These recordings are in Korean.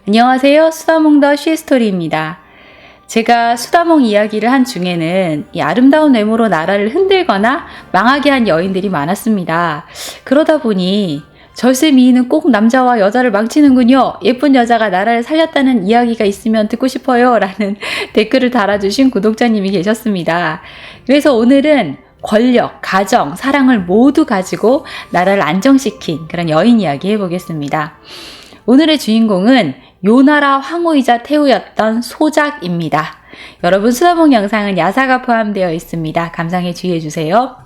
안녕하세요. 수다몽 더 쉬스토리입니다. 제가 수다몽 이야기를 한 중에는 이 아름다운 외모로 나라를 흔들거나 망하게 한 여인들이 많았습니다. 그러다 보니 절세 미인은 꼭 남자와 여자를 망치는군요. 예쁜 여자가 나라를 살렸다는 이야기가 있으면 듣고 싶어요. 라는 댓글을 달아주신 구독자님이 계셨습니다. 그래서 오늘은 권력, 가정, 사랑을 모두 가지고 나라를 안정시킨 그런 여인 이야기 해보겠습니다. 오늘의 주인공은 요나라 황후이자 태후였던 소작입니다. 여러분 수다몽 영상은 야사가 포함되어 있습니다. 감상에 주의해주세요.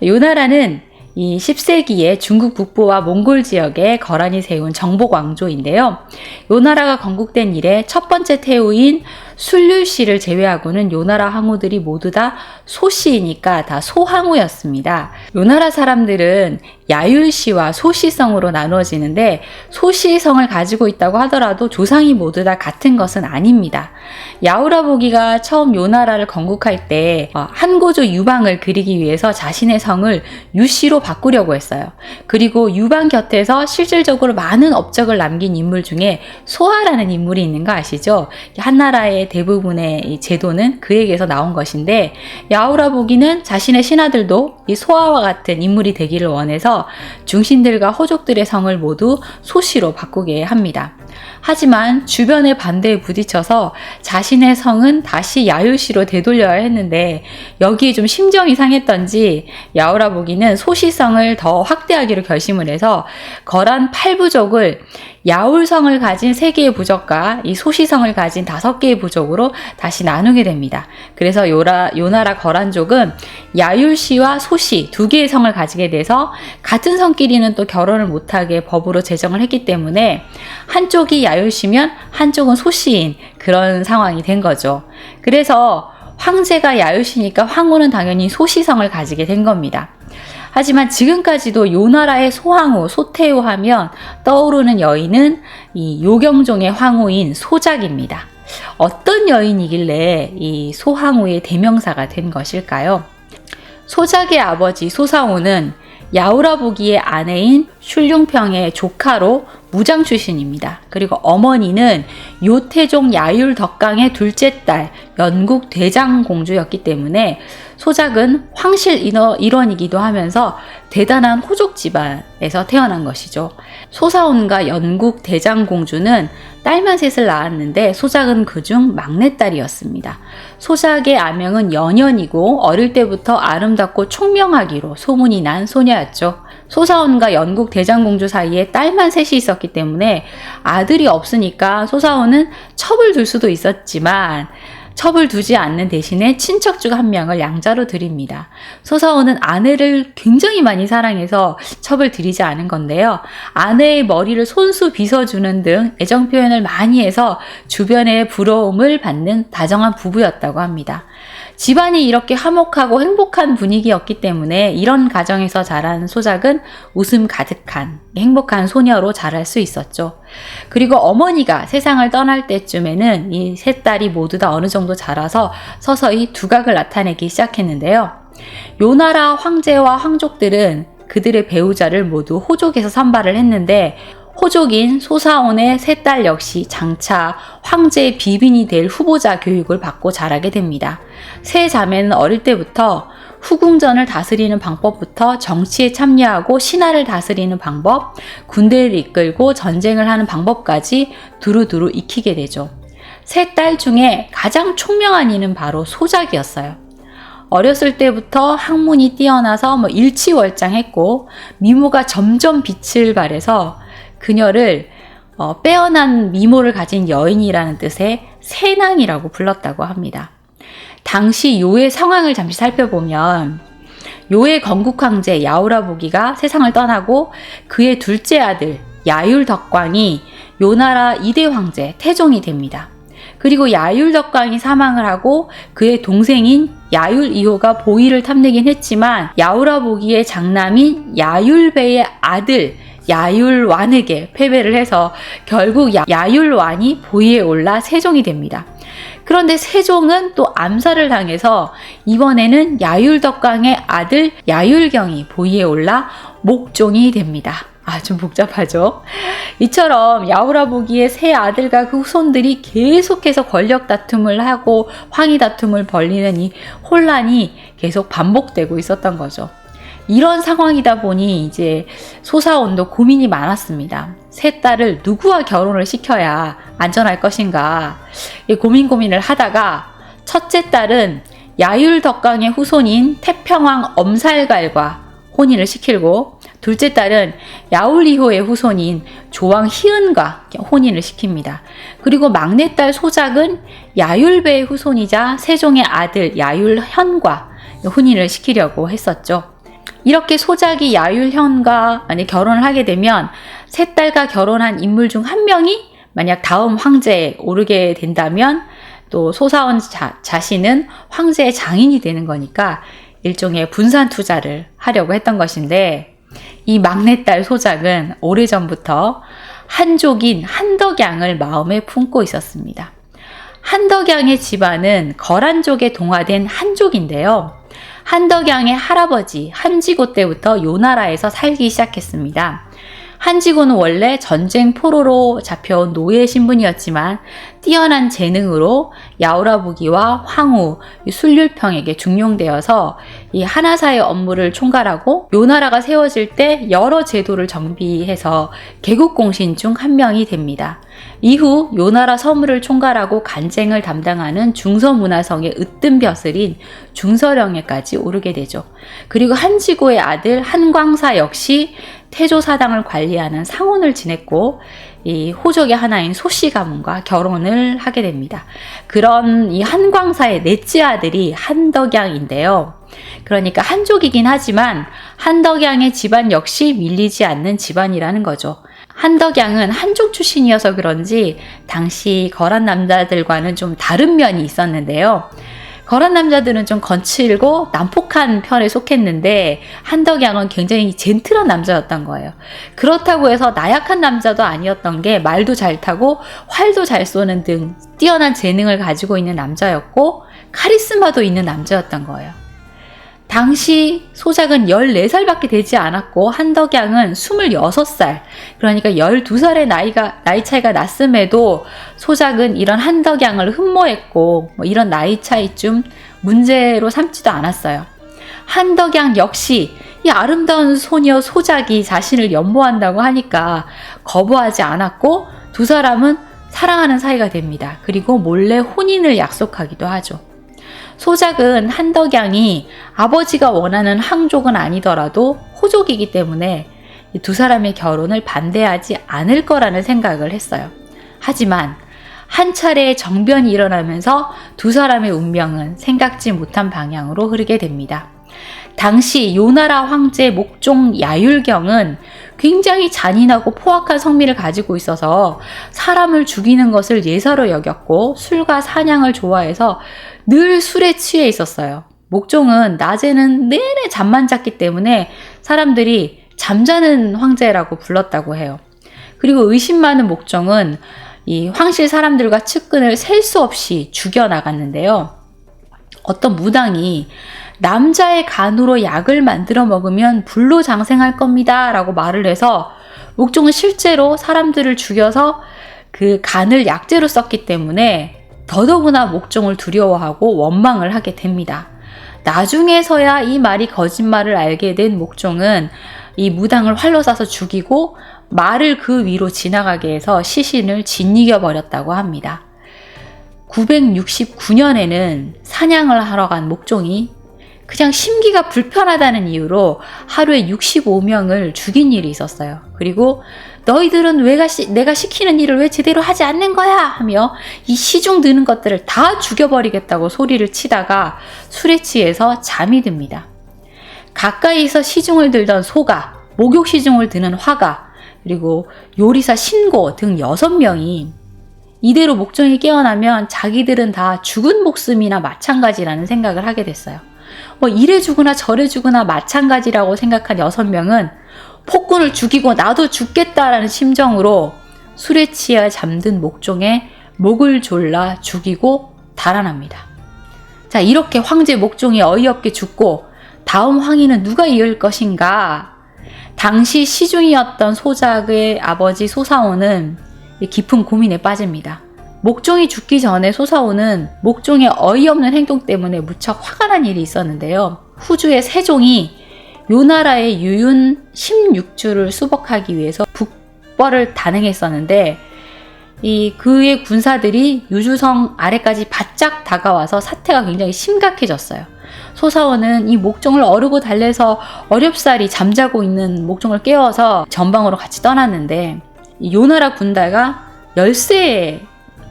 요나라는 이 10세기에 중국 북부와 몽골 지역에 거란이 세운 정복 왕조인데요. 요나라가 건국된 이래 첫 번째 태후인 술류씨를 제외하고는 요나라 황후들이 모두 다 소씨이니까 다 소황후였습니다. 요나라 사람들은 야율씨와 소씨성으로 나누어지는데 소씨성을 가지고 있다고 하더라도 조상이 모두 다 같은 것은 아닙니다. 야우라보기가 처음 요나라를 건국할 때 한고조 유방을 그리기 위해서 자신의 성을 유씨로 바꾸려고 했어요. 그리고 유방 곁에서 실질적으로 많은 업적을 남긴 인물 중에 소하라는 인물이 있는 거 아시죠? 한나라의 대부분의 이 제도는 그에게서 나온 것인데 야우라보기는 자신의 신하들도 이 소하와 같은 인물이 되기를 원해서 중신들과 호족들의 성을 모두 소씨로 바꾸게 합니다. 하지만 주변의 반대에 부딪혀서 자신의 성은 다시 야율씨로 되돌려야 했는데 여기에 좀 심정이 상했던지 야우라보기는 소씨성을 더 확대하기로 결심을 해서 거란 8부족을 야울성을 가진 3개의 부족과 이 소씨성을 가진 5개의 부족으로 다시 나누게 됩니다. 그래서 요나라 거란족은 야율씨와 소씨 2개의 성을 가지게 돼서 같은 성끼리는 또 결혼을 못하게 법으로 제정을 했기 때문에 한쪽이 야율씨면 한쪽은 소씨인 그런 상황이 된 거죠. 그래서 황제가 야율씨니까 황후는 당연히 소씨성을 가지게 된 겁니다. 하지만 지금까지도 요나라의 소황후, 소태후 하면 떠오르는 여인은 이 요경종의 황후인 소작입니다. 어떤 여인이길래 이 소황후의 대명사가 된 것일까요? 소작의 아버지 소사오는 야우라보기의 아내인 슐륭평의 조카로 무장 출신입니다. 그리고 어머니는 요태종 야율덕강의 둘째 딸 연국 대장공주였기 때문에 소작은 황실 일원이기도 하면서 대단한 호족 집안에서 태어난 것이죠. 소사온과 연국 대장공주는 딸만 셋을 낳았는데 소작은 그중 막내딸이었습니다. 소작의 아명은 연연이고 어릴 때부터 아름답고 총명하기로 소문이 난 소녀였죠. 소사온과 연국 대장공주 사이에 딸만 셋이 있었기 때문에 아들이 없으니까 소사온은 첩을 둘 수도 있었지만 첩을 두지 않는 대신에 친척 중 한 명을 양자로 드립니다. 소사온은 아내를 굉장히 많이 사랑해서 첩을 들이지 않은 건데요. 아내의 머리를 손수 빗어주는 등 애정 표현을 많이 해서 주변의 부러움을 받는 다정한 부부였다고 합니다. 집안이 이렇게 화목하고 행복한 분위기였기 때문에 이런 가정에서 자란 소작은 웃음 가득한 행복한 소녀로 자랄 수 있었죠. 그리고 어머니가 세상을 떠날 때쯤에는 이 세 딸이 모두 다 어느 정도 자라서 서서히 두각을 나타내기 시작했는데요. 요나라 황제와 황족들은 그들의 배우자를 모두 호족에서 선발을 했는데 호족인 소사온의 세 딸 역시 장차 황제의 비빈이 될 후보자 교육을 받고 자라게 됩니다. 세 자매는 어릴 때부터 후궁전을 다스리는 방법부터 정치에 참여하고 신하를 다스리는 방법, 군대를 이끌고 전쟁을 하는 방법까지 두루두루 익히게 되죠. 세 딸 중에 가장 총명한 이는 바로 소작이었어요. 어렸을 때부터 학문이 뛰어나서 일치월장했고 미모가 점점 빛을 발해서 그녀를 빼어난 미모를 가진 여인이라는 뜻의 세낭이라고 불렀다고 합니다. 당시 요의 상황을 잠시 살펴보면 요의 건국 황제 야우라보기가 세상을 떠나고 그의 둘째 아들 야율덕광이 요나라 2대 황제 태종이 됩니다. 그리고 야율덕광이 사망을 하고 그의 동생인 야율이호가 보위를 탐내긴 했지만 야우라보기의 장남인 야율배의 아들 야율완에게 패배를 해서 결국 야율완이 보위에 올라 세종이 됩니다. 그런데 세종은 또 암살을 당해서 이번에는 야율덕강의 아들 야율경이 보위에 올라 목종이 됩니다. 좀 복잡하죠. 이처럼 야오라부기의 세 아들과 그 후손들이 계속해서 권력 다툼을 하고 황위 다툼을 벌이는 이 혼란이 계속 반복되고 있었던 거죠. 이런 상황이다 보니 이제 소사원도 고민이 많았습니다. 세 딸을 누구와 결혼을 시켜야 안전할 것인가 고민을 하다가 첫째 딸은 야율덕강의 후손인 태평왕 엄살갈과 혼인을 시키고 둘째 딸은 야올리호의 후손인 조왕 희은과 혼인을 시킵니다. 그리고 막내딸 소작은 야율배의 후손이자 세종의 아들 야율현과 혼인을 시키려고 했었죠. 이렇게 소작이 야율현과 만약 결혼을 하게 되면 세 딸과 결혼한 인물 중 한 명이 만약 다음 황제에 오르게 된다면 또 소사원 자신은 황제의 장인이 되는 거니까 일종의 분산 투자를 하려고 했던 것인데 이 막내딸 소작은 오래전부터 한족인 한덕양을 마음에 품고 있었습니다. 한덕양의 집안은 거란족에 동화된 한족인데요. 한덕양의 할아버지 한지고 때부터 요나라에서 살기 시작했습니다. 한지고는 원래 전쟁 포로로 잡혀온 노예 신분이었지만 뛰어난 재능으로 야오라부기와 황후, 순륜평에게 중용되어서 이 하나사의 업무를 총괄하고 요나라가 세워질 때 여러 제도를 정비해서 개국공신 중 한 명이 됩니다. 이후 요나라 서무를 총괄하고 간쟁을 담당하는 중서문화성의 으뜸벼슬인 중서령에까지 오르게 되죠. 그리고 한지고의 아들 한광사 역시 태조사당을 관리하는 상원을 지냈고 이 호족의 하나인 소씨 가문과 결혼을 하게 됩니다. 그런 이 한광사의 넷째 아들이 한덕양인데요. 그러니까 한족이긴 하지만 한덕양의 집안 역시 밀리지 않는 집안이라는 거죠. 한덕양은 한족 출신이어서 그런지 당시 거란 남자들과는 좀 다른 면이 있었는데요. 거란 남자들은 좀 거칠고 난폭한 편에 속했는데 한덕양은 굉장히 젠틀한 남자였던 거예요. 그렇다고 해서 나약한 남자도 아니었던 게 말도 잘 타고 활도 잘 쏘는 등 뛰어난 재능을 가지고 있는 남자였고 카리스마도 있는 남자였던 거예요. 당시 소작은 14살밖에 되지 않았고 한덕양은 26살, 그러니까 12살의 나이 차이가 났음에도 소작은 이런 한덕양을 흠모했고 이런 나이 차이쯤 문제로 삼지도 않았어요. 한덕양 역시 이 아름다운 소녀 소작이 자신을 연모한다고 하니까 거부하지 않았고 두 사람은 사랑하는 사이가 됩니다. 그리고 몰래 혼인을 약속하기도 하죠. 소작은 한덕양이 아버지가 원하는 항족은 아니더라도 호족이기 때문에 두 사람의 결혼을 반대하지 않을 거라는 생각을 했어요. 하지만 한 차례의 정변이 일어나면서 두 사람의 운명은 생각지 못한 방향으로 흐르게 됩니다. 당시 요나라 황제 목종 야율경은 굉장히 잔인하고 포악한 성미를 가지고 있어서 사람을 죽이는 것을 예사로 여겼고 술과 사냥을 좋아해서 늘 술에 취해 있었어요. 목종은 낮에는 내내 잠만 잤기 때문에 사람들이 잠자는 황제라고 불렀다고 해요. 그리고 의심 많은 목종은 이 황실 사람들과 측근을 셀 수 없이 죽여나갔는데요. 어떤 무당이 남자의 간으로 약을 만들어 먹으면 불로 장생할 겁니다 라고 말을 해서 목종은 실제로 사람들을 죽여서 그 간을 약재로 썼기 때문에 더더구나 목종을 두려워하고 원망을 하게 됩니다. 나중에서야 이 말이 거짓말을 알게 된 목종은 이 무당을 활로 쏴서 죽이고 말을 그 위로 지나가게 해서 시신을 짓이겨 버렸다고 합니다. 969년에는 사냥을 하러 간 목종이 그냥 심기가 불편하다는 이유로 하루에 65명을 죽인 일이 있었어요. 그리고 너희들은 내가 시키는 일을 왜 제대로 하지 않는 거야? 하며 이 시중 드는 것들을 다 죽여버리겠다고 소리를 치다가 술에 취해서 잠이 듭니다. 가까이서 시중을 들던 소가, 목욕 시중을 드는 화가, 그리고 요리사 신고 등 6명이 이대로 목종이 깨어나면 자기들은 다 죽은 목숨이나 마찬가지라는 생각을 하게 됐어요. 이래 죽으나 저래 죽으나 마찬가지라고 생각한 6명은 폭군을 죽이고 나도 죽겠다라는 심정으로 술에 취해 잠든 목종의 목을 졸라 죽이고 달아납니다. 자, 이렇게 황제 목종이 어이없게 죽고 다음 황위는 누가 이을 것인가? 당시 시중이었던 소작의 아버지 소사원은 깊은 고민에 빠집니다. 목종이 죽기 전에 소사원은 목종의 어이없는 행동 때문에 무척 화가 난 일이 있었는데요. 후주의 세종이 요나라의 유윤 16주를 수복하기 위해서 북벌을 단행했었는데 그의 군사들이 유주성 아래까지 바짝 다가와서 사태가 굉장히 심각해졌어요. 소사원은 이 목종을 어르고 달래서 어렵사리 잠자고 있는 목종을 깨워서 전방으로 같이 떠났는데 요나라 군대가 열세에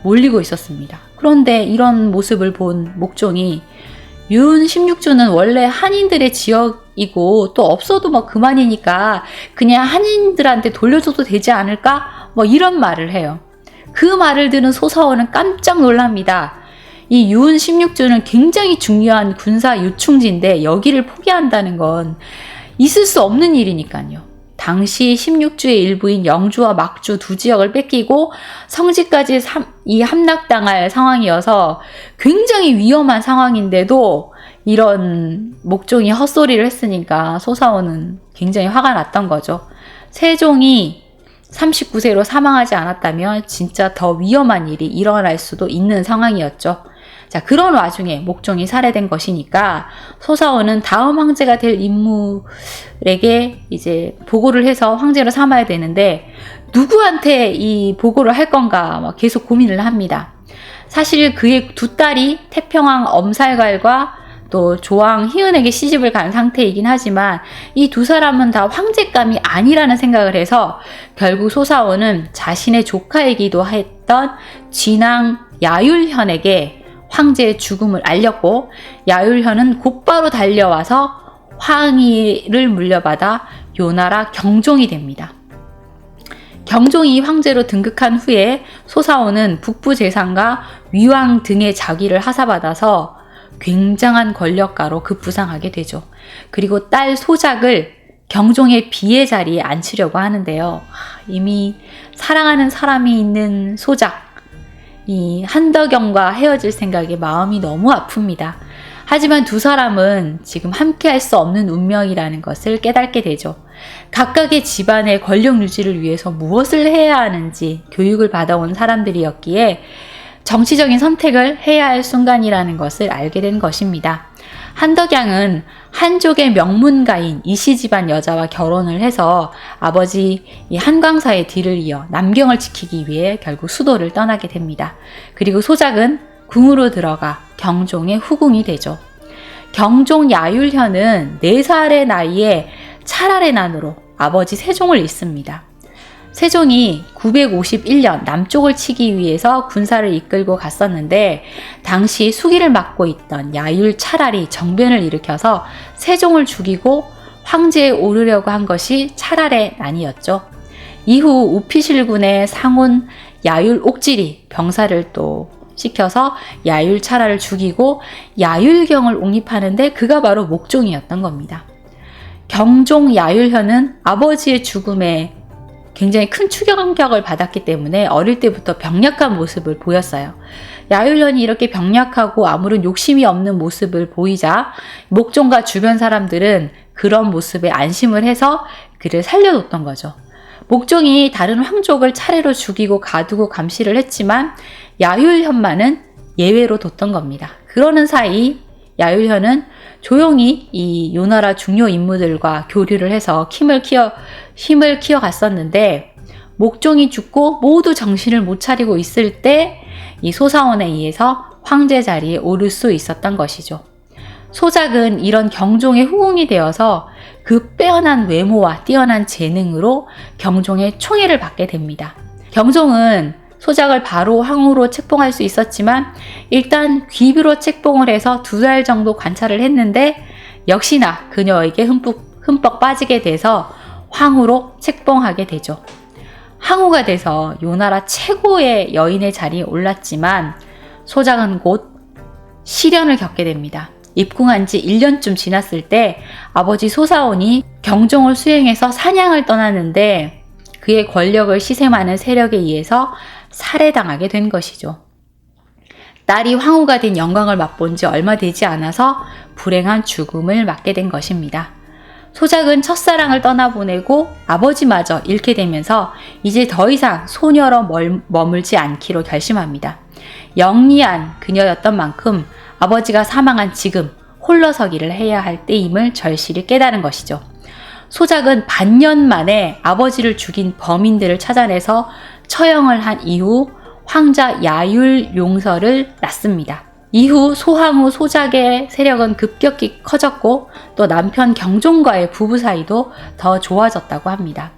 몰리고 있었습니다. 그런데 이런 모습을 본 목종이 유은 16주는 원래 한인들의 지역이고 또 없어도 뭐 그만이니까 그냥 한인들한테 돌려줘도 되지 않을까? 뭐 이런 말을 해요. 그 말을 들은 소사원은 깜짝 놀랍니다. 이 유은 16주는 굉장히 중요한 군사 요충지인데 여기를 포기한다는 건 있을 수 없는 일이니까요. 당시 16주의 일부인 영주와 막주 두 지역을 뺏기고 성지까지 함락당할 상황이어서 굉장히 위험한 상황인데도 이런 목종이 헛소리를 했으니까 소사원은 굉장히 화가 났던 거죠. 세종이 39세로 사망하지 않았다면 진짜 더 위험한 일이 일어날 수도 있는 상황이었죠. 자, 그런 와중에 목종이 살해된 것이니까 소사원은 다음 황제가 될 인물에게 이제 보고를 해서 황제로 삼아야 되는데 누구한테 이 보고를 할 건가 막 계속 고민을 합니다. 사실 그의 두 딸이 태평왕 엄살갈과 또 조왕 희은에게 시집을 간 상태이긴 하지만 이 두 사람은 다 황제감이 아니라는 생각을 해서 결국 소사원은 자신의 조카이기도 했던 진왕 야율현에게 황제의 죽음을 알렸고 야율현은 곧바로 달려와서 황위를 물려받아 요나라 경종이 됩니다. 경종이 황제로 등극한 후에 소사원은 북부 재상과 위왕 등의 자기를 하사받아서 굉장한 권력가로 급부상하게 되죠. 그리고 딸 소작을 경종의 비의 자리에 앉히려고 하는데요. 이미 사랑하는 사람이 있는 소작, 이 한덕영과 헤어질 생각에 마음이 너무 아픕니다. 하지만 두 사람은 지금 함께 할 수 없는 운명이라는 것을 깨닫게 되죠. 각각의 집안의 권력 유지를 위해서 무엇을 해야 하는지 교육을 받아온 사람들이었기에 정치적인 선택을 해야 할 순간이라는 것을 알게 된 것입니다. 한덕양은 한족의 명문가인 이씨 집안 여자와 결혼을 해서 아버지 한광사의 뒤를 이어 남경을 지키기 위해 결국 수도를 떠나게 됩니다. 그리고 소작은 궁으로 들어가 경종의 후궁이 되죠. 경종 야율현은 4살의 나이에 찰알의 난으로 아버지 세종을 잃습니다. 세종이 951년 남쪽을 치기 위해서 군사를 이끌고 갔었는데 당시 수기를 맡고 있던 야율 찰알이 정변을 일으켜서 세종을 죽이고 황제에 오르려고 한 것이 찰알의 난이었죠. 이후 우피실군의 상온 야율 옥질이 병사를 또 시켜서 야율 찰알을 죽이고 야율경을 옹립하는데 그가 바로 목종이었던 겁니다. 경종 야율현은 아버지의 죽음에 굉장히 큰 충격을 받았기 때문에 어릴 때부터 병약한 모습을 보였어요. 야율현이 이렇게 병약하고 아무런 욕심이 없는 모습을 보이자 목종과 주변 사람들은 그런 모습에 안심을 해서 그를 살려뒀던 거죠. 목종이 다른 황족을 차례로 죽이고 가두고 감시를 했지만 야율현만은 예외로 뒀던 겁니다. 그러는 사이 야율현은 조용히 이 요나라 중요 인물들과 교류를 해서 힘을 키워갔었는데 목종이 죽고 모두 정신을 못 차리고 있을 때 이 소사원에 의해서 황제 자리에 오를 수 있었던 것이죠. 소작은 이런 경종의 후궁이 되어서 그 빼어난 외모와 뛰어난 재능으로 경종의 총애를 받게 됩니다. 경종은 소작을 바로 황후로 책봉할 수 있었지만 일단 귀비로 책봉을 해서 2달 정도 관찰을 했는데 역시나 그녀에게 흠뻑 빠지게 돼서 황후로 책봉하게 되죠. 황후가 돼서 요나라 최고의 여인의 자리에 올랐지만 소작은 곧 시련을 겪게 됩니다. 입궁한 지 1년쯤 지났을 때 아버지 소사원이 경종을 수행해서 사냥을 떠났는데 그의 권력을 시샘하는 세력에 의해서 살해당하게 된 것이죠. 딸이 황후가 된 영광을 맛본 지 얼마 되지 않아서 불행한 죽음을 맞게 된 것입니다. 소작은 첫사랑을 떠나보내고 아버지마저 잃게 되면서 이제 더 이상 소녀로 머물지 않기로 결심합니다. 영리한 그녀였던 만큼 아버지가 사망한 지금 홀로서기를 해야 할 때임을 절실히 깨달은 것이죠. 소작은 반년 만에 아버지를 죽인 범인들을 찾아내서 처형을 한 이후 황자 야율용서를 낳습니다. 이후 소황후 소작의 세력은 급격히 커졌고 또 남편 경종과의 부부 사이도 더 좋아졌다고 합니다.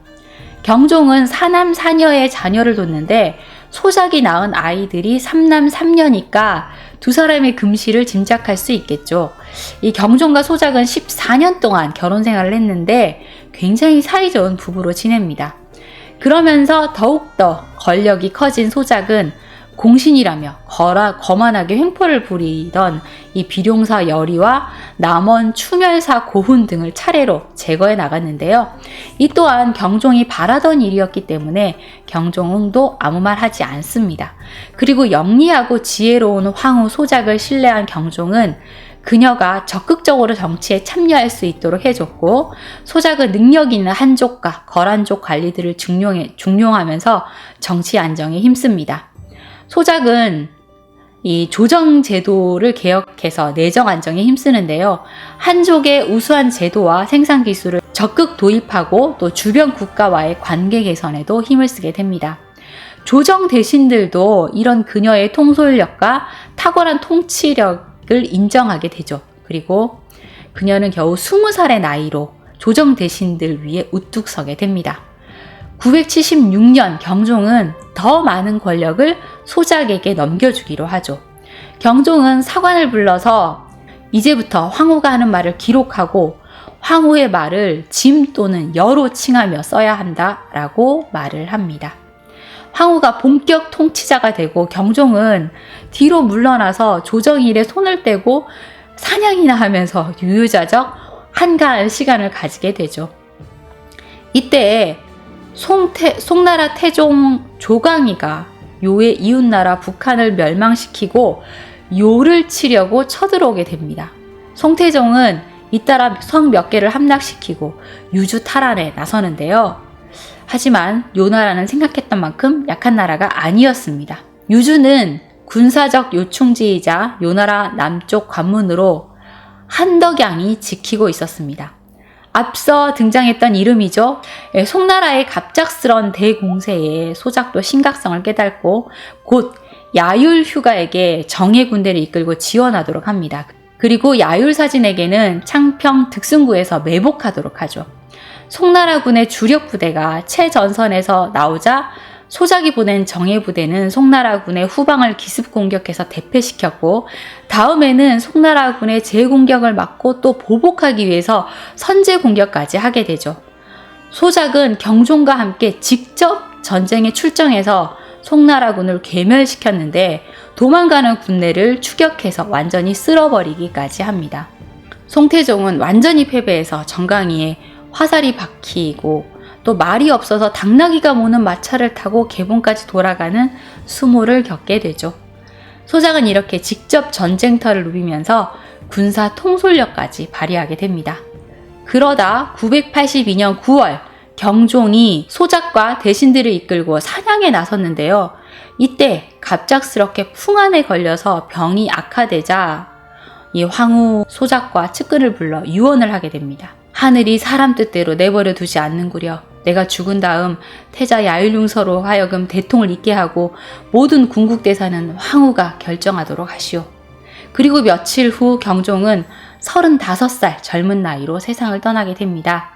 경종은 사남 사녀의 자녀를 뒀는데 소작이 낳은 아이들이 삼남 삼녀니까 두 사람의 금실을 짐작할 수 있겠죠. 이 경종과 소작은 14년 동안 결혼 생활을 했는데 굉장히 사이좋은 부부로 지냅니다. 그러면서 더욱더 권력이 커진 소작은 공신이라며 거만하게 횡포를 부리던 이 비룡사 여리와 남원 추멸사 고훈 등을 차례로 제거해 나갔는데요. 이 또한 경종이 바라던 일이었기 때문에 경종도 아무 말 하지 않습니다. 그리고 영리하고 지혜로운 황후 소작을 신뢰한 경종은 그녀가 적극적으로 정치에 참여할 수 있도록 해줬고, 소작은 능력 있는 한족과 거란족 관리들을 중용하면서 정치 안정에 힘씁니다. 소작은 이 조정 제도를 개혁해서 내정 안정에 힘쓰는데요. 한족의 우수한 제도와 생산 기술을 적극 도입하고 또 주변 국가와의 관계 개선에도 힘을 쓰게 됩니다. 조정 대신들도 이런 그녀의 통솔력과 탁월한 통치력을 인정하게 되죠. 그리고 그녀는 겨우 20살의 나이로 조정 대신들 위에 우뚝 서게 됩니다. 976년 경종은 더 많은 권력을 소작에게 넘겨주기로 하죠. 경종은 사관을 불러서 이제부터 황후가 하는 말을 기록하고 황후의 말을 짐 또는 여로 칭하며 써야 한다라고 말을 합니다. 황후가 본격 통치자가 되고 경종은 뒤로 물러나서 조정일에 손을 떼고 사냥이나 하면서 유유자적 한가한 시간을 가지게 되죠. 이때 송나라 태종 조광이가 요의 이웃나라 북한을 멸망시키고 요를 치려고 쳐들어오게 됩니다. 송태종은 잇따라 성 몇 개를 함락시키고 유주 탈환에 나서는데요. 하지만 요나라는 생각했던 만큼 약한 나라가 아니었습니다. 유주는 군사적 요충지이자 요나라 남쪽 관문으로 한덕양이 지키고 있었습니다. 앞서 등장했던 이름이죠. 송나라의 갑작스런 대공세에 소작도 심각성을 깨닫고 곧 야율휴가에게 정예 군대를 이끌고 지원하도록 합니다. 그리고 야율사진에게는 창평 득승구에서 매복하도록 하죠. 송나라군의 주력 부대가 최전선에서 나오자 소작이 보낸 정예 부대는 송나라군의 후방을 기습 공격해서 대패시켰고, 다음에는 송나라군의 재공격을 막고 또 보복하기 위해서 선제 공격까지 하게 되죠. 소작은 경종과 함께 직접 전쟁에 출정해서 송나라군을 괴멸시켰는데 도망가는 군대를 추격해서 완전히 쓸어버리기까지 합니다. 송태종은 완전히 패배해서 정강이에 화살이 박히고 또 말이 없어서 당나귀가 모는 마차를 타고 개봉까지 돌아가는 수모를 겪게 되죠. 소작은 이렇게 직접 전쟁터를 누비면서 군사 통솔력까지 발휘하게 됩니다. 그러다 982년 9월 경종이 소작과 대신들을 이끌고 사냥에 나섰는데요. 이때 갑작스럽게 풍한에 걸려서 병이 악화되자 이 황후 소작과 측근을 불러 유언을 하게 됩니다. 하늘이 사람 뜻대로 내버려 두지 않는구려. 내가 죽은 다음 태자 야율융서로 하여금 대통을 잇게 하고 모든 궁국대사는 황후가 결정하도록 하시오. 그리고 며칠 후 경종은 35살 젊은 나이로 세상을 떠나게 됩니다.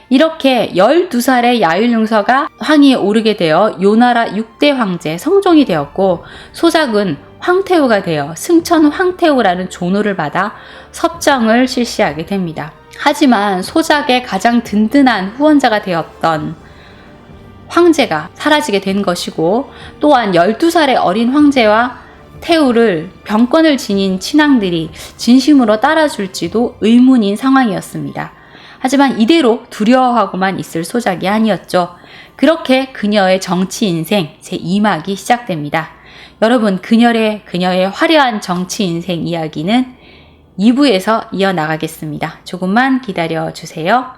이렇게 12살의 야율융서가 황위에 오르게 되어 요나라 6대 황제 성종이 되었고, 소작은 황태후가 되어 승천 황태후라는 존호를 받아 섭정을 실시하게 됩니다. 하지만 소작의 가장 든든한 후원자가 되었던 황제가 사라지게 된 것이고, 또한 12살의 어린 황제와 태후를 병권을 지닌 친왕들이 진심으로 따라줄지도 의문인 상황이었습니다. 하지만 이대로 두려워하고만 있을 소작이 아니었죠. 그렇게 그녀의 정치 인생 제2막이 시작됩니다. 여러분, 그녀의 화려한 정치 인생 이야기는 2부에서 이어나가겠습니다. 조금만 기다려 주세요.